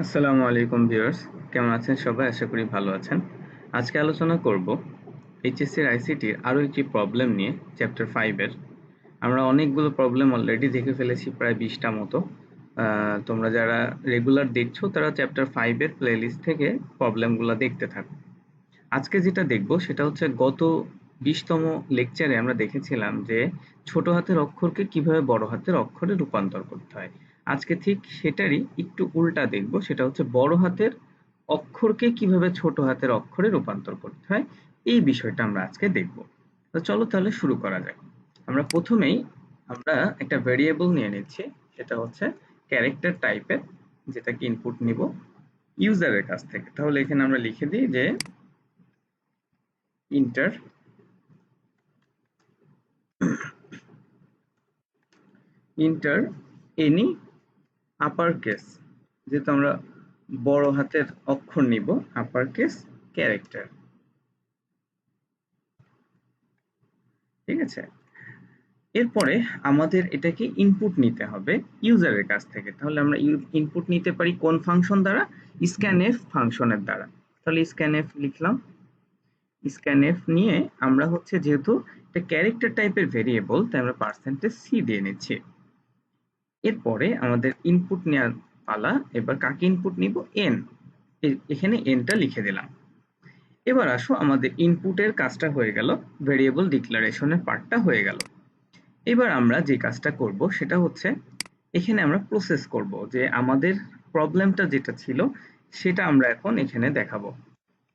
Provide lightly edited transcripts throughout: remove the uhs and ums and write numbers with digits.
আসসালামু আলাইকুম ভিউয়ার্স, কেমন আছেন সবাই? আশা করি ভালো আছেন। আজকে আলোচনা করব এইচএসসি আইসিটির আরও একটি প্রবলেম নিয়ে, চ্যাপ্টার 5 এর। আমরা অনেকগুলো প্রবলেম অলরেডি দেখে ফেলেছি, প্রায় 20টা মতো। তোমরা যারা রেগুলার দেখছো তারা চ্যাপ্টার 5 এর প্লেলিস্ট থেকে প্রবলেমগুলো দেখতে থাকো। আজকে যেটা দেখব সেটা হচ্ছে গত 20তম লেকচারে আমরা দেখেছিলাম যে ছোট হাতের অক্ষরকে কিভাবে বড় হাতের অক্ষরে রূপান্তর করতে হয়। আজকে ঠিক সেটারই একটু উল্টা দেখব, সেটা হচ্ছে বড় হাতের অক্ষরকে কিভাবে ছোট হাতের অক্ষরে রূপান্তর করতে হয়। এই বিষয়টা আমরা আজকে দেখব। তো চলো তাহলে শুরু করা যাক। আমরা প্রথমেই একটা ভেরিয়েবল নিয়ে নিচ্ছি, সেটা হচ্ছে ক্যারেক্টার টাইপের, যেটাকে ইনপুট নিব ইউজারের কাছ থেকে। তাহলে এখানে আমরা লিখে দিই যে enter any uppercase, যেহেতু আমরা বড় হাতের অক্ষর নিব, uppercase ক্যারেক্টার। ঠিক আছে, এরপরে আমাদের এটাকে ইনপুট নিতে হবে ইউজারের কাছ থেকে। তাহলে আমরা ইনপুট নিতে পারি কোন ফাংশন দ্বারা? scanf ফাংশনের দ্বারা। তাহলে scanf লিখলাম। scanf নিয়ে আমরা হচ্ছে, যেহেতু এটা ক্যারেক্টার টাইপের ভেরিয়েবল, তাই আমরা %c দিয়ে নিচ্ছি। এরপরে আমাদের ইনপুট নেওয়ার পালা। এবার কাকে ইনপুট নিব? n। এখানে nটা লিখে দিলাম। এবার আসো, আমাদের ইনপুটের কাজটা হয়ে গেল, ভেরিয়েবল ডিক্লারেশনের পার্টটা হয়ে গেল। এবার আমরা যে কাজটা করব সেটা হচ্ছে, এখানে আমরা প্রসেস করব যে আমাদের প্রবলেমটা যেটা ছিল সেটা আমরা এখন এখানে দেখাবো।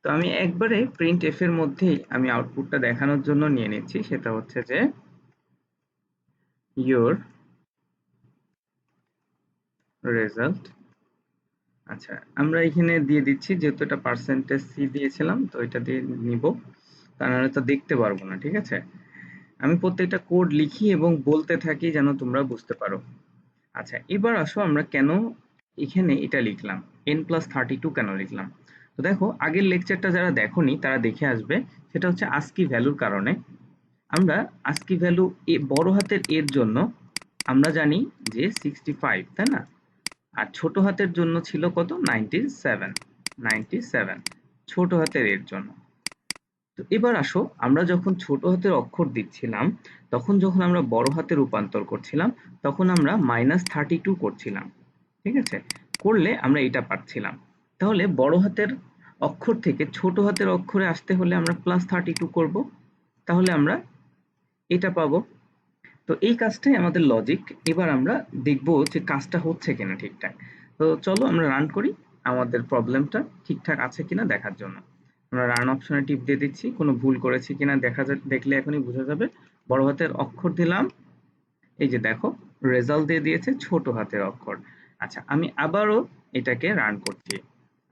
তো আমি একবারে প্রিন্ট এফ এর মধ্যেই আমি আউটপুটটা দেখানোর জন্য নিয়ে নিচ্ছি, সেটা হচ্ছে যে your result। আচ্ছা, আমরা এখানে দিয়ে দিচ্ছি, যেহেতু এটা %c দিয়েছিলাম, তো এটা দিয়ে নিব, তা নাহলে তো দেখতে পারবো না। ঠিক আছে, আমি প্রত্যেকটা কোড লিখি এবং বলতে থাকি যেন তোমরা বুঝতে পারো। আচ্ছা, এবার আসো আমরা কেন এখানে এটা লিখলাম, n+32 কেন লিখলাম। তো দেখো, আগের লেকচারটা যারা দেখোনি তারা দেখে আসবে। সেটা হচ্ছে আস্কি ভ্যালুর কারণে। আমরা আস্কি ভ্যালু বড় হাতের এর জন্য আমরা জানি যে 65, তাই না? আর ছোট হাতের জন্য ছিল কত? 97 ছোট হাতের এর জন্য। তো এবার আসো, আমরা যখন ছোট হাতের অক্ষর দিচ্ছিলাম, তখন যখন আমরা বড় হাতে রূপান্তর করছিলাম, তখন আমরা -32 করছিলাম। ঠিক আছে, করলে আমরা এটা পাচ্ছিলাম। তাহলে বড় হাতের অক্ষর থেকে ছোট হাতের অক্ষরে আসতে হলে আমরা +32 করব, তাহলে আমরা এটা পাবো। তো এই কাজটাই আমাদের লজিক। এবার আমরা দেখব যে কাজটা হচ্ছে কিনা ঠিকঠাক। তো চলো আমরা রান করি, আমাদের প্রবলেমটা ঠিকঠাক আছে কিনা দেখার জন্য। আমরা রান অপশনে টিপ দিয়ে দিচ্ছি, কোনো ভুল করেছি কিনা দেখলে এখনই বোঝা যাবে। বড় হাতের অক্ষর দিলাম, এই যে দেখো রেজাল্ট দিয়ে দিয়েছে ছোট হাতের অক্ষর। আচ্ছা, আমি আবারও এটাকে রান করছি।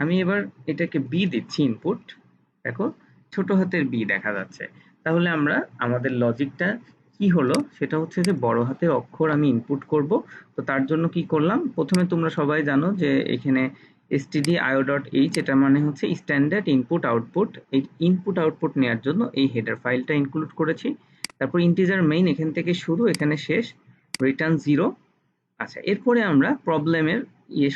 আমি এবার এটাকে বি দিচ্ছি ইনপুট, দেখো ছোট হাতের বি দেখা যাচ্ছে। তাহলে আমরা আমাদের লজিকটা কি হলো, সেটা হচ্ছে যে বড় হাতের অক্ষর আমি ইনপুট করব। তো তার জন্য কি করলাম, প্রথমে তোমরা সবাই জানো যে এখানে stdio.h, এটা মানে হচ্ছে স্ট্যান্ডার্ড ইনপুট আউটপুট। এই ইনপুট আউটপুট নেওয়ার জন্য এই হেডার ফাইলটা ইনক্লুড করেছি। তারপর ইন্টিজার মেইন, এখান থেকে শুরু, এখানে শেষ, রিটার্ন 0। আচ্ছা, এরপরে আমরা প্রবলেমের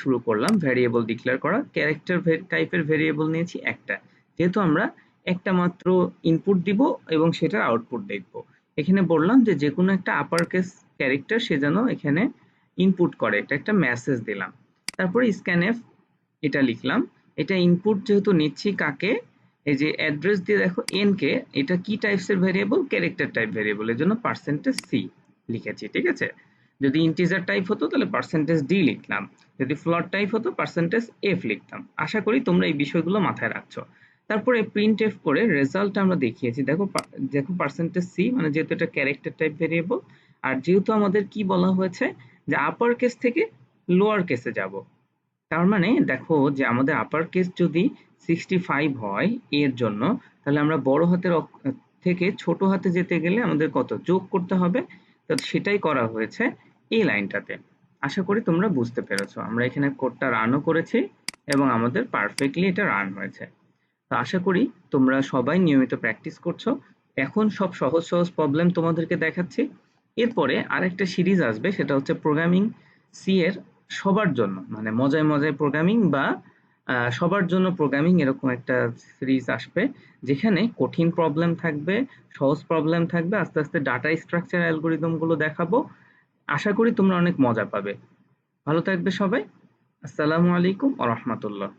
শুরু করলাম, ভ্যারিয়েবল ডিক্লেয়ার করা। ক্যারেক্টার টাইপের ভ্যারিয়েবল নিয়েছি একটা, যেহেতু আমরা একটা মাত্র ইনপুট দিব এবং সেটার আউটপুট দেখব। এখানে বললাম যে যে কোনো একটা আপার কেস ক্যারেক্টার সে যেন এখানে ইনপুট করে, এটা একটা মেসেজ দিলাম। তারপরে স্ক্যানএফ এটা লিখলাম। এটা ইনপুট যেহেতু নিচ্ছি কাকে, এই যে অ্যাড্রেস দিয়ে দেখো এন কে, এটা কি টাইপসের ভ্যারিয়েবল? ক্যারেক্টার টাইপ ভ্যারিয়েবল, এর জন্য %c লিখেছি। ঠিক আছে, যদি ইন্টিজার টাইপ হতো তাহলে %d লিখলাম, যদি ফ্লোট টাইপ হতো %f লিখতাম। আশা করি তোমরা এই বিষয়গুলো মাথায় রাখছো। তারপরে প্রিন্ট এফ করে রেজাল্ট আমরা দেখিয়েছি। দেখো দেখো %c, মানে যেহেতু এটা ক্যারেক্টার টাইপ ভেরিয়েবল, আর যেহেতু আমাদের কি বলা হয়েছে যে আপার কেস থেকে লোয়ার কেসে যাব, তার মানে দেখো যে আমাদের আপার কেস যদি 65 হয় এর জন্য, তাহলে আমরা বড় হাতের থেকে ছোট হাতে যেতে গেলে আমাদের কত যোগ করতে হবে। তো সেটাই করা হয়েছে এই লাইনটাতে। আশা করি তোমরা বুঝতে পেরেছো। আমরা এখানে কোডটা রানও করেছি এবং আমাদের পারফেক্টলি এটা রান হয়েছে। তো আশা করি তোমরা সবাই নিয়মিত প্র্যাকটিস করছো। এখন সব সহজ সহজ প্রবলেম তোমাদেরকে দেখাচ্ছি। এরপরে আরেকটা সিরিজ আসবে, সেটা হচ্ছে প্রোগ্রামিং সি এর সবার জন্য, মানে মজায় মজায় প্রোগ্রামিং বা সবার জন্য প্রোগ্রামিং, এরকম একটা সিরিজ আসবে যেখানে কঠিন প্রবলেম থাকবে, সহজ প্রবলেম থাকবে, আস্তে আস্তে ডাটা স্ট্রাকচার অ্যালগোরিদম গুলো দেখাবো। আশা করি তোমরা অনেক মজা পাবে। ভালো থাকবে সবাই। আসসালামু আলাইকুম ওয়া রাহমাতুল্লাহ।